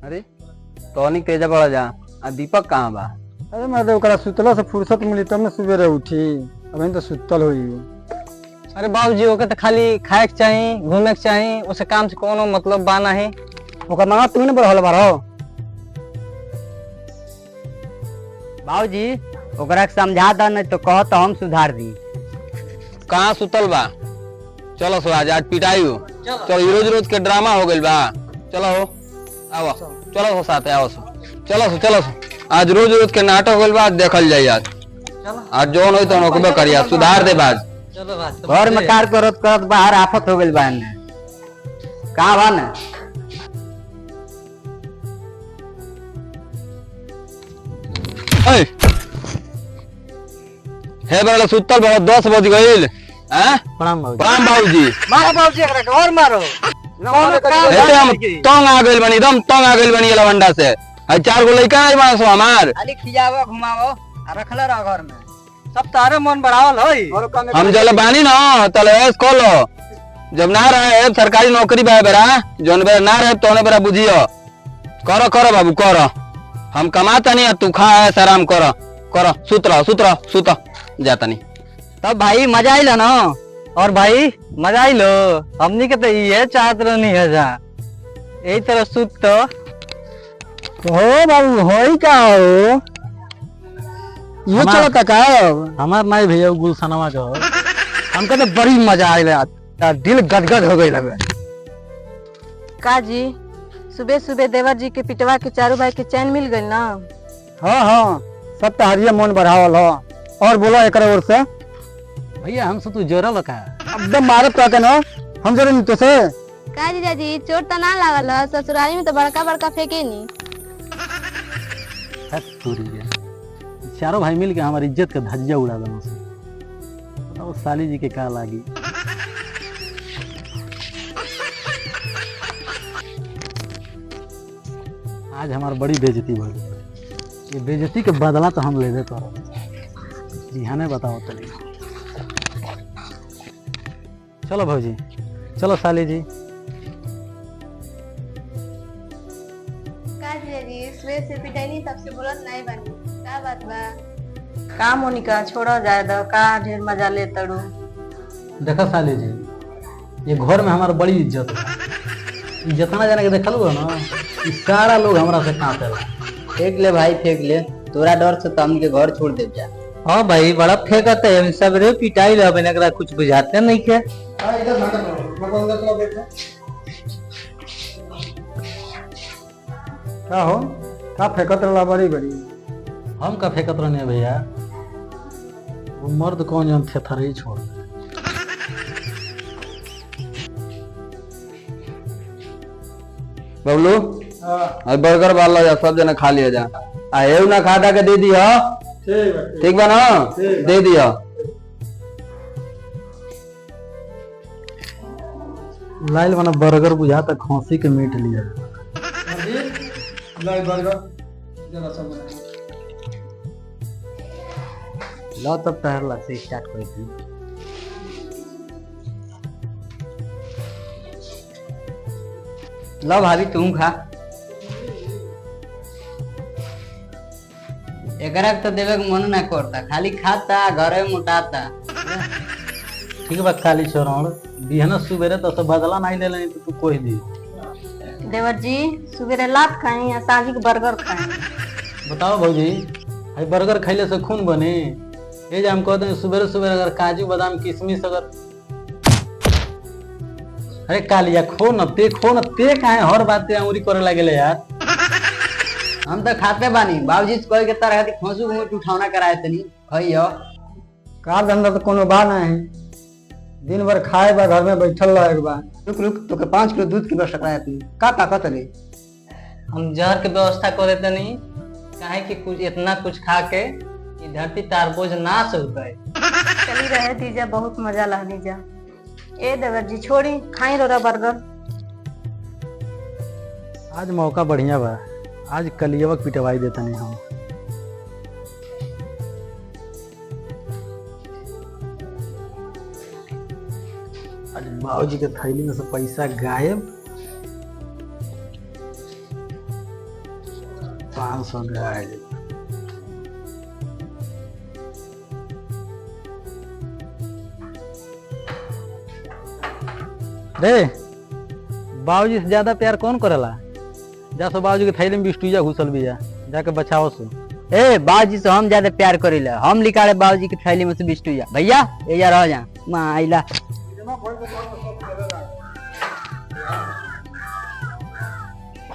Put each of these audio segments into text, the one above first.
अरे तोनी तेजा पड़ा जा आ दीपक कहाँ बा? अरे मैं तो सुतला से फुर्सत मिली तब न सुबेरे उठी। अभी तो सुतल हुई। अरे बाबूजी ओके तो खाली खाए के चाहिए, घूमे के चाहिए, उसे काम से कोनो मतलब बाना है। ओकर मांगा तुमने बढ़ल बारो। बाबूजी ओकरा के समझा द नहीं तो कहो तो हम सुधार दी। कहाँ सुतल बा? चलो सो आज पिटाई हो। चलो रोज रोज के ड्रामा हो गइल बा। चलो हो आओ, चलो सो साथे आओ सो। चलो सो आज रोज रोज के नाटक हो गइल बा, देखल जाई आज। आज जो होई तो नोकबे करिया, सुधार दे बाज। चलो बात घर में कार करत करत बाहर आफत हो गइल बा ने। कहां बा ने? ए हे बड़ा सुतल बहुत 10 बज गइल। हैं? प्रणाम बाबूजी। प्रणाम बाबूजी। मारो बाबूजी एकरा के और मारो। ऐसे हम तंग आ गइल बनी, एकदम तंग आ गइल बनी ये लवंडा से। आ 4 गो लइका नहीं बना सो हमार। खाली खियावो घुमावो आ रखले रह घर में। सब तारे मन बढ़ावल होई। हम जल बानी ना तले ऐस खोलो। जब ना रहे सरकारी नौकरी बा बेरा, जोन बेरा ना रहे तोने बेरा बुझियो। करो बाबू करो। हम कमाता नहीं, तू खा ऐस आराम करो। सुत रहो जाता नहीं। तब भाई मजा आइल ना? और भाई मजा आइलो? हमनी के तो ये चाहत रहनी है जा यही तरह सुत तो हो बाबू होई का हो? ये चलता का? हमार नहीं भैया गुलसनवा का हमको तो बड़ी मजा आइल यार, दिल गदगद हो गई लगे। का जी सुबह सुबह देवर जी के पिटवा के चारू भाई के चैन मिल गई ना? हाँ सब तहरिया मन बढ़ावल हो। और बोलो एक ओर से भैया हमसे तू जोरा लगा एकदम मारे कहते ना हम जरूर नहीं तो से। का जीजाजी चोट तो ना लागल है? ससुराली में तो बड़का बड़का फेंके नी। चारों भाई मिल के हमारी इज्जत का धज्जिया उड़ा दो। बताओ साली जी के का लागी। आज हमारी बड़ी बेइज्जती भइल। ये बेइज्जती के बदला तो हम ले दे तो जी हाँ, नहीं बताओ चलिए। चलो भौजी, चलो साली जी। का जीजाजी सुबह से पिटाई तब से बोलत नहीं बनी, का बात बा? का मोनिका छोड़ो जाए दो, का ढेर मजा ले तड़ू। देखा साली जी, ये घर में हमारा बड़ी इज्जत है। जितना जाने के देखल हो ना, ये सारा लोग हमरा से कांपे। फेंक ले भाई फेंक ले, तोरा डर से तम के घर छोड़ दे जा। हाँ भाई बड़ा फेंकते हैं सब रे, पिटाई ला बने एकरा कुछ बुझाते नहीं क्या? का हो का फेंकत रहा बड़ी हम का फेंकत रहने भैया, वो मर्द कौन जन थे थरे छोड़। बबलू अब बर्गर वाला जा, सब जना खा लिया जा। आ एऊ ना खा के दे दियो। ठीक बा ना? दे दियो। लाइल बना बर्गर बुझा तक खांसी के मीट लिया। लो तब तहर लग से स्टार्ट कर दी। लो भाभी तुम खा। एकरा के तो देवे के मन ना करता, खाली खाता घरे मोटाता। ठीक बा खाली छोड़ बिहना सुबेरे तो सब बदला नहीं ले लेनी तो तू कोई दी। देवर जी सुबह लात खाई या सांझी के बर्गर खाई? बताओ भौजी, भाई बर्गर खैले से खून बने? ये जो हम कहते हैं सुबह सुबह अगर काजू बादाम किशमिश अगर अरे कालिया खो न ते काहे हर बात पे अंगुरी करे लगे यार। हम तो खाते बानी, बाबूजी से कह के तरह खोसू घूमट उठावना कराए तनी खइयो। का धंधा तो कोनो बा नहीं, दिन भर खाए बा घर में बैठल रहे बा। रुक तो के 5 किलो दूध की व्यवस्था कराए तनी। का ताकत रे? हम जहर के व्यवस्था करे तनी काहे कि कुछ इतना कुछ खा के ये धरती तार बोझ नाश हो गए। चली रहे दीजा, बहुत मजा ला दीजा। ए देवर जी छोड़ी खाई रो बर्गर। आज मौका बढ़िया बा, आज कलियवक पिटवाई देता नहीं हम। आज बाबूजी के थैली में से पैसा गायब। 500 गाय रे बाबूजी से ज्यादा प्यार कौन करेला? जा सो बाबूजी के थैली में बिस्टुइया घुसल भी जा, जाके बचाओ सो। ए बाबूजी से हम ज्यादा प्यार करेला, हम निकाले बाबूजी की थैली में से बिस्टुइया। भैया ये जा रह जा माइला।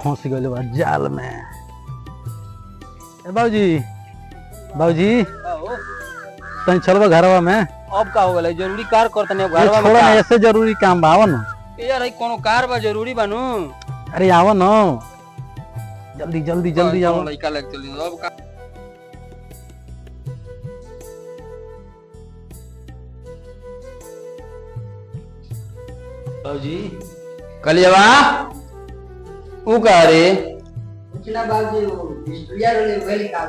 फंस गए बा जाल में। ए बाबूजी बाबूजी तनी चलबा घरवा में। अब का हो गइल? जरूरी कार करतने ये घरवा में छोड़ा का? ना, ऐसे जरूरी काम बा, आवा ना। यार ई कोनो कार बा जरूरी बानू। अरे आवा ना, जल्दी जल्दी जल्दी आओ। लड़का लग चली अब का? बाबूजी कलियावा ऊ का रे? पूछना बाबूजी वो बिस्टुइया रोले वही निकाल।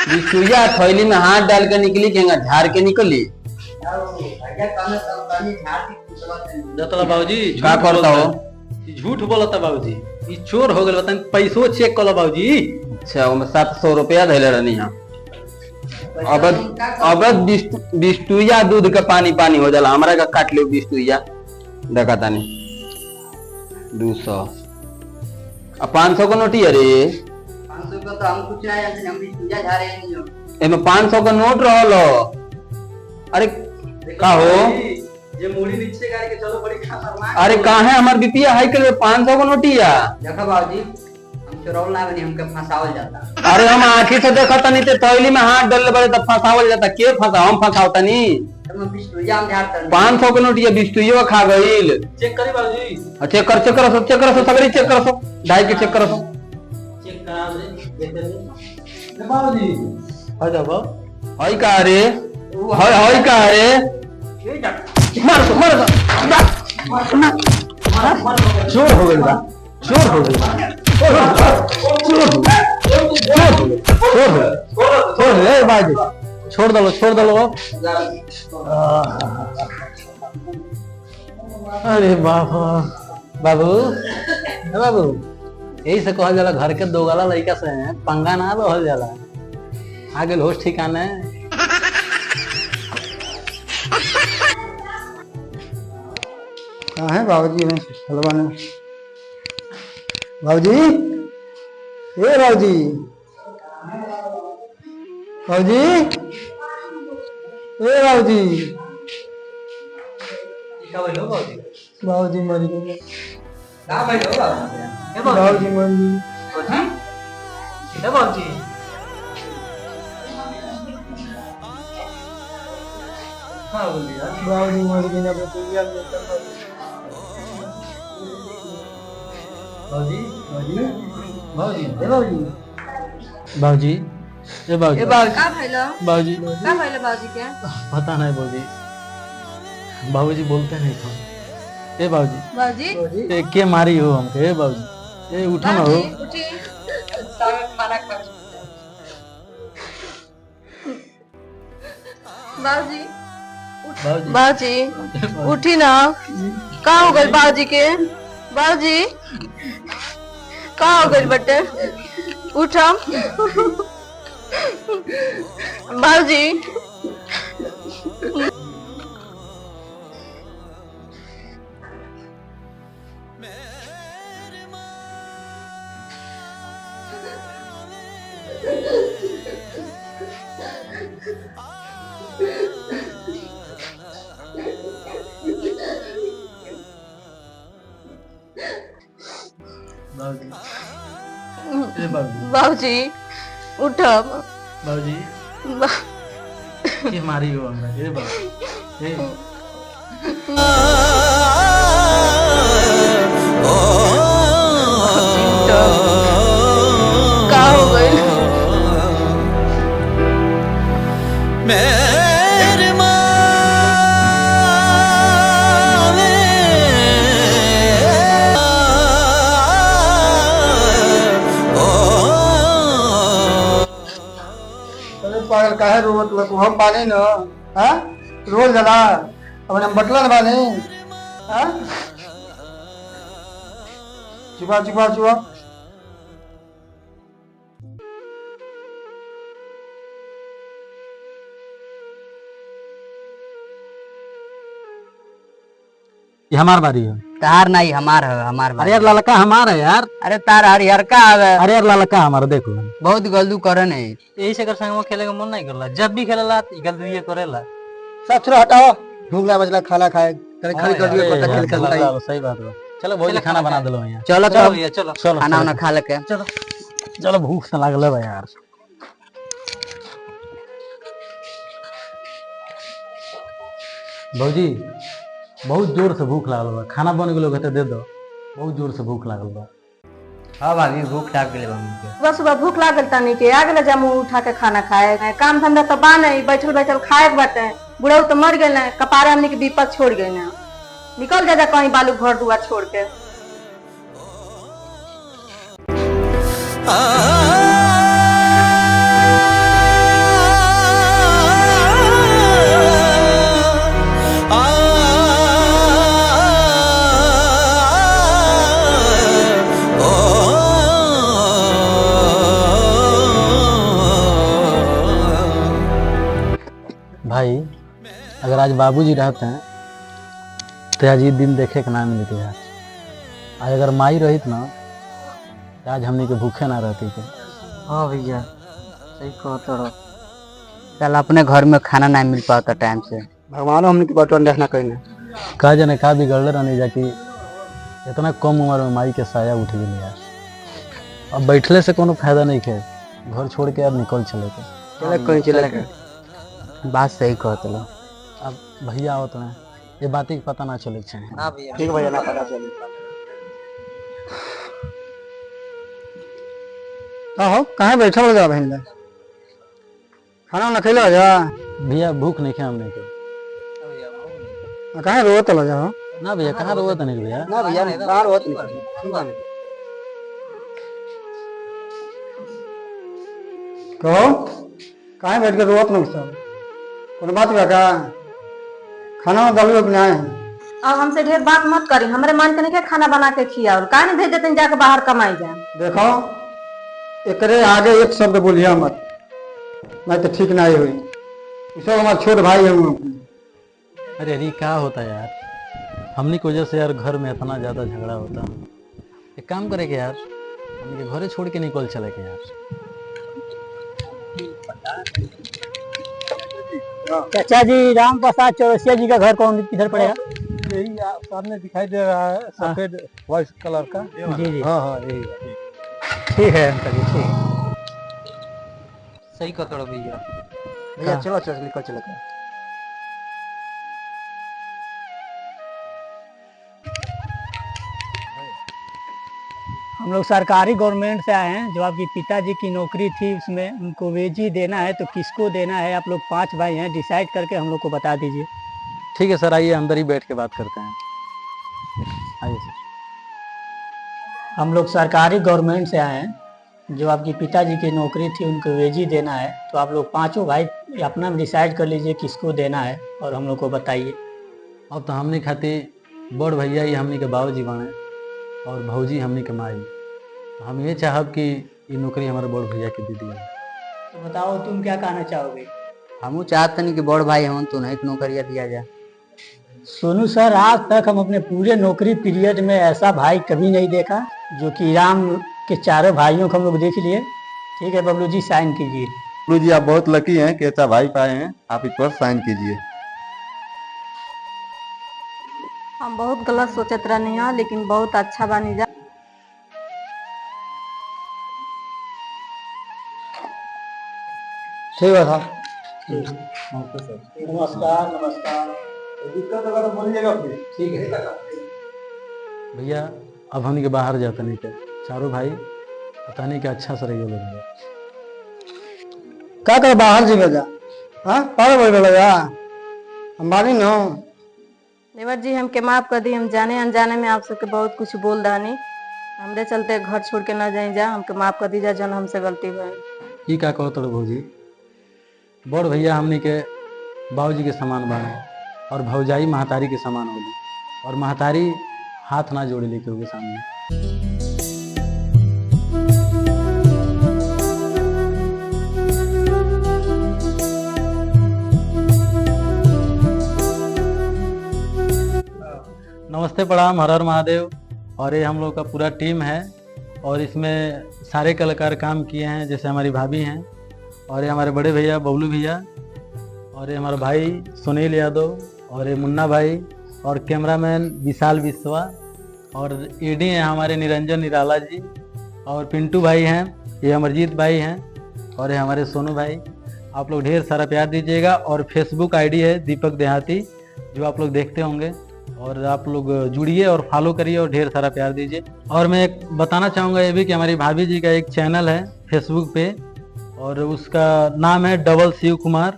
बिस्टुइया थैली में हाथ डाल के निकली केगा झाड़ के निकली? भैया कहना सब पानी झाड़ के कुछ जतला बाबूजी का करता हो? झूठ बोलता बाबूजी, ई चोर हो गेल। बताई पैसो चेक कर लो बाबूजी। अच्छा ओमे 700 रुपया धैले रहनी हां। अब बिस्टुइया दूध के पानी पानी हो जाला, हमरा का काट ले बिस्टुइया। देखा तानी 200 अब 500 का नोट है रे। 500 का तो हम कुछ नहीं जानते, हम बिस्टुइया झाड़े नहीं हो। एमे 500 का नोट रहलो। अरे का हो? ये मुड़ी नीचे गाड़ी के चलो बड़ी खतरनाक। अरे काहे हमर बीपीया हाई कर 500 का नोटिया? देखा बाबूजी हम चोरौल ना बनी, हमके फंसावल जाता। अरे हम आंखी से देखा तनी ते थैली में हाथ डालले बड़े तब फंसावल जाता। के फंसा? हम फंसावता नी। हम बिस्टुइया हम झाड़ता नहीं। 500 का नोटिया बिस्टुइया खा गइल। चेक करी बाबूजी। चेक कर सगरी चेक कर सो। ढाई के चेक कर सो। चेक करा दे देखते बाबूजी। आ जा बा। हई का रे? हई का रे? मार सो चोर हो गइल बा, चोर हो गइल बा, चोर हो गइल बाबूजी। छोड़ दलो। अरे बाबा बाबू बाबू, यही से कहल जाला घर के दो गाला लड़का से पंगा ना रहल जाला। आगे होश ठिकाने। कहाँ है बाबूजी? में हलवा ने बाबूजी, ए बाबूजी, बाबूजी, ए बाबूजी, बाबूजी मर गए। का भाई हो बाबूजी? बाबूजी मर गए। ए बाबूजी हाँ बोलिए यार। बाबूजी मर गए ना बेटिया में करना। बाबूजी बाबूजी ए बाबूजी, बाबूजी ए बाबूजी ए बाबू का भइलो? बाबूजी का भइलो बाबूजी के? पता नहीं बाबूजी, बाबूजी बोलते नहीं थे। ए बाबूजी बाबूजी ए के मारी हो हमके? ए बाबूजी ए उठो ना हो। बाबूजी उठी खाना खा। बाबूजी बाबूजी बाबूजी उठी ना। का हो गइल बाबूजी के? बाबूजी का हो गइल बटे? उठा बाबूजी। बाबूजी ए बाबूजी बाबूजी उठा। बाबूजी के मारी हो हमके? ए बाबूजी ए का हो गइल? पागल काहे रोवत लको? हम बानी न, हां रोल जला अब हम बटलन बानी, हां चुपा ये हमार बारी है। तार नहीं हमार है, हमार अरे यार ललका हमारा है यार। अरे तार हरिहरका आवे। अरे यार ललका हमारा देखो। बहुत गलदू करे नहीं। यही से कर संग में खेले का मन नहीं करला, जब भी खेलेला गलदू ये करेला। सब छोड़ो हटाओ, भूख लगा बचला खाना खाए करे खड़ी कर दिए पता खेल खेलता है। सही बात है। चलो भौजी खाना बना दलो यहाँ। चलो चलो तो भैया चलो खाना वाना खा लेके। चलो भूख से लागल है यार। भौजी बहुत जोर से भूख लागल बा, खाना बन गेलो कहते दे दो, बहुत जोर से भूख लागल बा। हाँ भाभी भूख लाग गेले बा हमके। सुबह सुबह भूख लागल तनी के आ गेल जामू उठा के खाना खाए। काम धंधा तो बा नहीं, बैठल बैठल खाए के बाटे। बुढ़ऊ तो मर गए ना, कपारे हमनी के विपद छोड़ गए ना। निकल जा कहीं बालू घर दुआर छोड़ के। भाई अगर आज बाबूजी रहते हैं तो आज ये दिन देखे के ना मिलते यार। आज अगर माई रहित ना तो आज हमने के भूखे ना रहती थे। हाँ भैया सही कहते रहो। कल अपने घर में खाना नहीं मिल पाता टाइम से। भगवान हमने की बटन देखना कहीं का जाने का बिगड़ले रहने जाकि इतना कम उम्र में माई के साया उठ गई यार। अब बैठले से कोनो फायदा नहीं है, घर छोड़ के अब निकल चले के। चले कहीं चले के। बात सही कहते लो। अब भैया आओ तो ये बात ही पता ना चले चाहिए। हाँ भैया ठीक भैया ना पता चले। हो कहाँ बैठा हो जा बहन खाना ना खिला जा। भैया भूख नहीं है हमने के। कहाँ रोत लो जा ना भैया कहाँ रोवत नहीं भैया। ना भैया कहाँ रोत नहीं। कहो कहाँ बैठ के रोत नहीं सब कोनो बात बा का खाना में डालो कि नहीं। अब हमसे ढेर बात मत करी, हमारे मन के नहीं खाना बना के खिया और काहे नहीं भेज देते जाके बाहर कमाई जाए। देखो एकरे आगे एक शब्द बोलिए मत, नहीं तो ठीक नहीं हुई। सब हमारे छोट भाई है। अरे अरे क्या होता है यार, हमनी की वजह से यार घर में इतना ज्यादा झगड़ा होता। एक काम करे के यार, हमनी के घरे छोड़ के निकल चले के यार। चाचा जी राम प्रसाद चौरसिया जी का घर कौन किधर पड़ेगा? यही सामने दिखाई दे रहा है सफेद व्हाइट कलर का। जी जी हाँ हाँ यही ठीक है अंकल जी ठीक। सही कहते रहो भैया। भैया चलो चलो निकल चले के। हम लोग सरकारी गवर्नमेंट से आए हैं। जो आपकी पिताजी की नौकरी थी उसमें उनको वेजी देना है तो किसको देना है? आप लोग 5 भाई हैं, डिसाइड करके हम लोग को बता दीजिए। ठीक है सर, आइए अंदर ही बैठ के बात करते हैं। आइए सर। हम लोग सरकारी गवर्नमेंट से आए हैं। जो आपकी पिताजी की नौकरी थी उनको वेजी देना है तो आप लोग 5 भाई अपना डिसाइड कर लीजिए किसको देना है और हम लोग को बताइए। अब तो हमने खातिर बड़ भैया ही हमनी के बाबूजी बने और भौजी हमनी के माई। तो हम ये चाहब कि ये नौकरी हमारे बड़ भैया के दे दिया। तो बताओ तुम क्या कहना चाहोगे? हम चाहते नहीं कि बड़ भाई हों तो नहीं नौकरिया दिया जाए। सोनू सर, आज तक हम अपने पूरे नौकरी पीरियड में ऐसा भाई कभी नहीं देखा जो कि राम के चारों भाइयों को हम लोग देख लिए। ठीक है बबलू जी साइन कीजिए। बबलू जी आप बहुत लकी हैं कि ऐसा भाई पाए हैं, आप इस पर साइन कीजिए। हम बहुत गलत सोचत रहनी है लेकिन बहुत अच्छा बनी जा। ठीक है साहब। नमस्कार नमस्कार। दिक्कत होगा तो बोलिएगा फिर। ठीक है। भैया अब हमनी के बाहर जाते नहीं थे, चारों भाई पता नहीं क्या अच्छा से रहिए लोग। क्या कर बाहर जी जा। हाँ पागल बोल लगा हम मानी न। देवर जी हमके माफ कर दी, हम जाने अनजाने में आप सबके बहुत कुछ बोल दानी। हमरे चलते घर छोड़ के न जाए जा, हमके माफ कर दीजा जन हमसे गलती भइल। ये क्या कहो तो भौजी, बड़ भैया हमनी के बाबूजी के समान बने और भौजाई महतारी के समान होगी और महतारी हाथ ना जोड़े लेके होगे सामने। नमस्ते प्रणाम, हर हर महादेव। और ये हम लोग का पूरा टीम है और इसमें सारे कलाकार काम किए हैं, जैसे हमारी भाभी हैं और ये हमारे बड़े भैया बबलू भैया और ये हमारा भाई सुनील यादव और ये मुन्ना भाई और कैमरामैन विशाल बिस्वा और एडी हैं हमारे निरंजन निराला जी और पिंटू भाई हैं, ये अमरजीत भाई हैं और ये हमारे सोनू भाई। आप लोग ढेर सारा प्यार दीजिएगा और फेसबुक आईडी है दीपक देहाती, जो आप लोग देखते होंगे, और आप लोग जुड़िए और फॉलो करिए और ढेर सारा प्यार दीजिए। और मैं एक बताना चाहूँगा ये भी कि हमारी भाभी जी का एक चैनल है फेसबुक पे और उसका नाम है डबल शिव कुमार।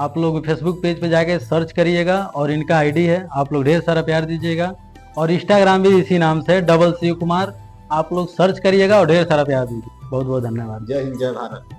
आप लोग फेसबुक पेज पे जाके सर्च करिएगा और इनका आईडी है, आप लोग ढेर सारा प्यार दीजिएगा। और इंस्टाग्राम भी इसी नाम से डबल शिव कुमार, आप लोग सर्च करिएगा और ढेर सारा प्यार दीजिए। बहुत बहुत धन्यवाद। जय हिंद जय भारत।